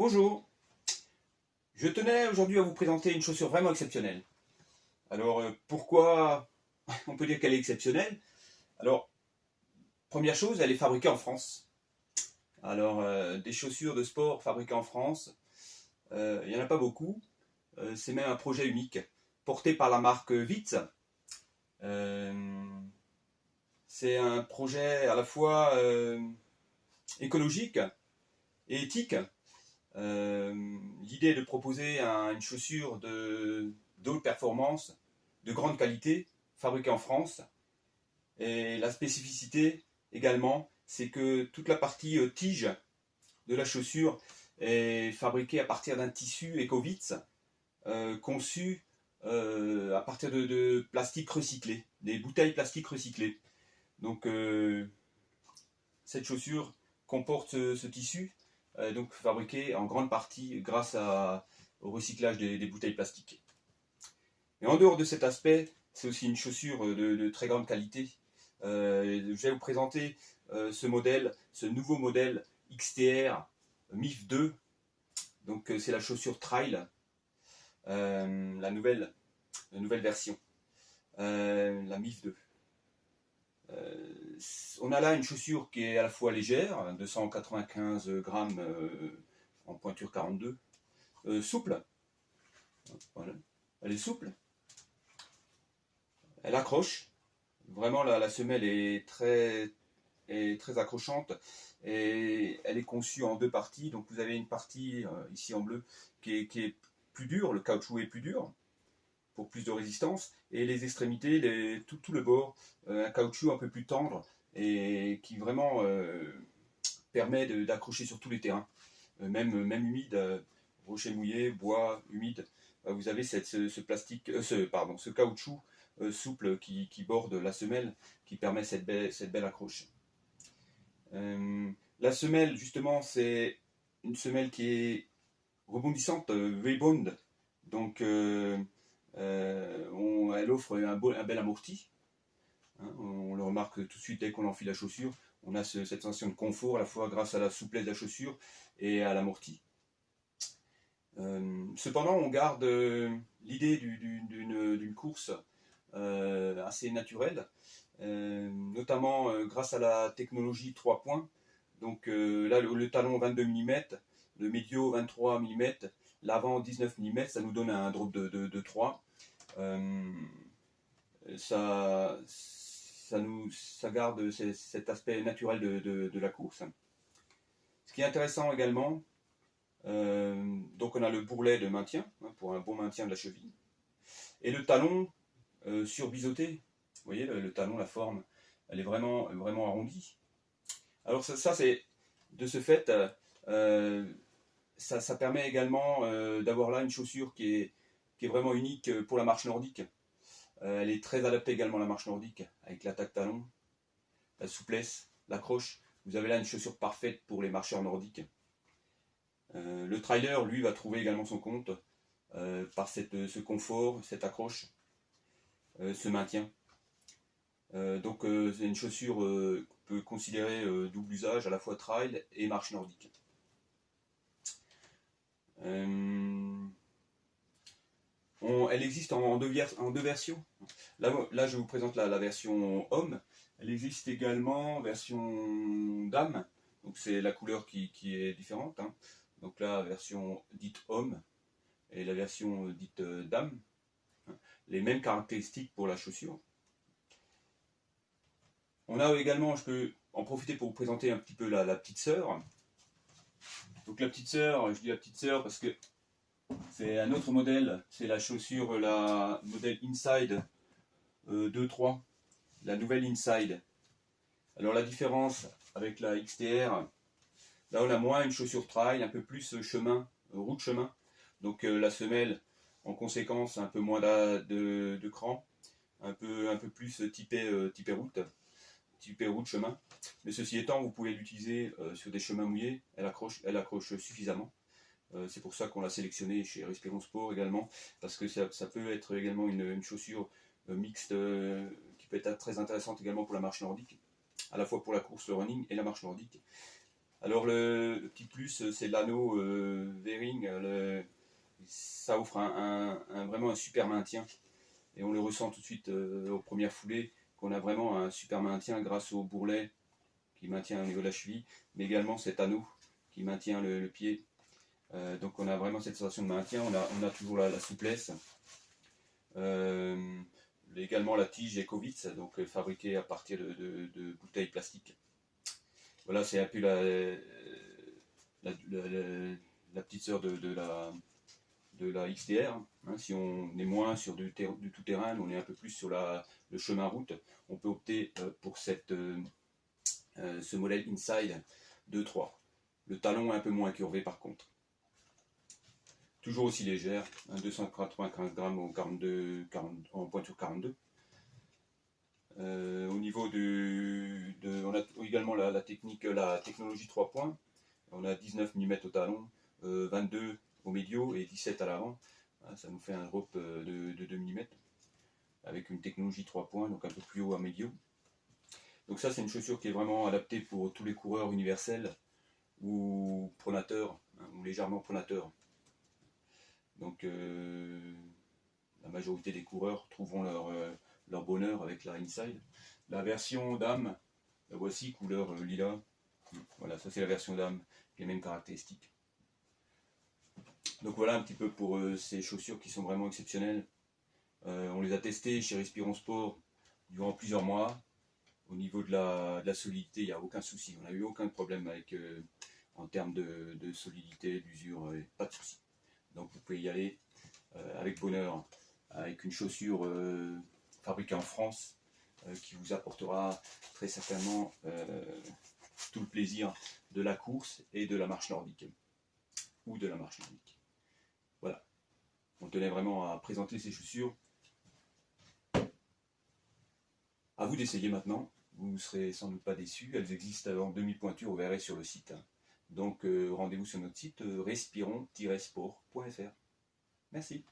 Bonjour, je tenais aujourd'hui à vous présenter une chaussure vraiment exceptionnelle. Alors pourquoi on peut dire qu'elle est exceptionnelle? Alors première chose, elle est fabriquée en France. Alors des chaussures de sport fabriquées en France, il n'y en a pas beaucoup. C'est même un projet unique, porté par la marque Vitz. C'est un projet à la fois écologique et éthique. L'idée est de proposer une chaussure de haute performance, de grande qualité, fabriquée en France. Et la spécificité également, c'est que toute la partie tige de la chaussure est fabriquée à partir d'un tissu Ecovitz, conçu à partir de plastique recyclé, des bouteilles plastiques recyclées. Donc cette chaussure comporte ce tissu, donc fabriqué en grande partie grâce au recyclage des bouteilles plastiques. Et en dehors de cet aspect, c'est aussi une chaussure de très grande qualité. Je vais vous présenter ce nouveau modèle XTR MIF 2. Donc c'est la chaussure Trail, la nouvelle version, la MIF 2. On a là une chaussure qui est à la fois légère, 295 grammes en pointure 42, souple, voilà. Elle est souple, elle accroche, vraiment la semelle est très accrochante et elle est conçue en deux parties. Donc vous avez une partie ici en bleu qui est plus dure, le caoutchouc est plus dur pour plus de résistance, et les extrémités, tout le bord, un caoutchouc un peu plus tendre et qui vraiment permet d'accrocher sur tous les terrains, même humide, rocher mouillé, bois humide. Vous avez ce caoutchouc souple qui borde la semelle, qui permet cette belle accroche. La semelle, justement, c'est une semelle qui est rebondissante, rebound, donc elle offre un bel amorti. On le remarque tout de suite dès qu'on enfile la chaussure. On a cette sensation de confort à la fois grâce à la souplesse de la chaussure et à l'amorti. Cependant, on garde l'idée d'une course assez naturelle, notamment grâce à la technologie 3 points. Donc là, le talon 22 mm, le médio 23 mm, l'avant 19 mm, ça nous donne un drop de 3. Ça garde cet aspect naturel de la course. Ce qui est intéressant également, donc on a le bourrelet de maintien, pour un bon maintien de la cheville, et le talon surbiseauté. Vous voyez le talon, la forme, elle est vraiment arrondie. Alors ça c'est, de ce fait, ça permet également d'avoir là une chaussure qui est vraiment unique pour la marche nordique. Elle est très adaptée également à la marche nordique, avec l'attaque talon, la souplesse, l'accroche. Vous avez là une chaussure parfaite pour les marcheurs nordiques. Le trailer, lui, va trouver également son compte par ce confort, cette accroche, ce maintien. Donc c'est une chaussure qu'on peut considérer double usage, à la fois trail et marche nordique. Elle existe en deux versions. Là, je vous présente la version homme. Elle existe également en version dame. Donc c'est la couleur qui est différente. Donc la version dite homme et la version dite dame. Les mêmes caractéristiques pour la chaussure. On a également, je peux en profiter pour vous présenter un petit peu la petite sœur. Donc la petite sœur, je dis la petite sœur parce que c'est un autre modèle, c'est la chaussure, la modèle Inside 2.3, la nouvelle Inside. Alors la différence avec la XTR, là on a moins une chaussure trail, un peu plus chemin, route chemin. Donc la semelle, en conséquence, un peu moins de cran, un peu plus typé route chemin. Mais ceci étant, vous pouvez l'utiliser sur des chemins mouillés, elle accroche suffisamment. C'est pour ça qu'on l'a sélectionné chez Respiron Sport également, parce que ça peut être également une chaussure mixte qui peut être très intéressante également pour la marche nordique, à la fois pour la course, le running et la marche nordique. Alors le petit plus, c'est l'anneau V-Ring. Ça offre vraiment un super maintien. Et on le ressent tout de suite aux premières foulées, qu'on a vraiment un super maintien grâce au bourrelet qui maintient au niveau de la cheville, mais également cet anneau qui maintient le pied. Donc on a vraiment cette sensation de maintien, on a toujours la souplesse. Également la tige Ekovitz, donc fabriquée à partir de bouteilles plastiques. Voilà, c'est un peu la petite sœur de la XTR. Hein. Si on est moins sur du tout-terrain, on est un peu plus sur le chemin route, on peut opter pour ce modèle Inside 2.3. Le talon est un peu moins curvé par contre. Toujours aussi légère, 295 grammes en pointure 42. Au niveau on a également la technologie 3 points. On a 19 mm au talon, 22 au médio et 17 à l'avant. Ça nous fait un drop de 2 mm avec une technologie 3 points, donc un peu plus haut à médio. Donc ça, c'est une chaussure qui est vraiment adaptée pour tous les coureurs universels ou pronateurs, hein, ou légèrement pronateurs. Donc la majorité des coureurs trouveront leur bonheur avec la Inside. La version dame, la voici, couleur lilas. Voilà, ça c'est la version dame, les mêmes caractéristiques. Donc voilà un petit peu pour ces chaussures qui sont vraiment exceptionnelles. On les a testées chez Respiron Sport durant plusieurs mois. Au niveau de la solidité, il n'y a aucun souci. On n'a eu aucun problème en termes de solidité, d'usure, pas de souci. Donc vous pouvez y aller avec bonheur, avec une chaussure fabriquée en France qui vous apportera très certainement tout le plaisir de la course et de la marche nordique. Ou de la marche nordique. Voilà. On tenait vraiment à présenter ces chaussures. À vous d'essayer maintenant. Vous ne serez sans doute pas déçus. Elles existent en demi-pointure, vous verrez sur le site. Donc rendez-vous sur notre site respiron-sport.fr. Merci.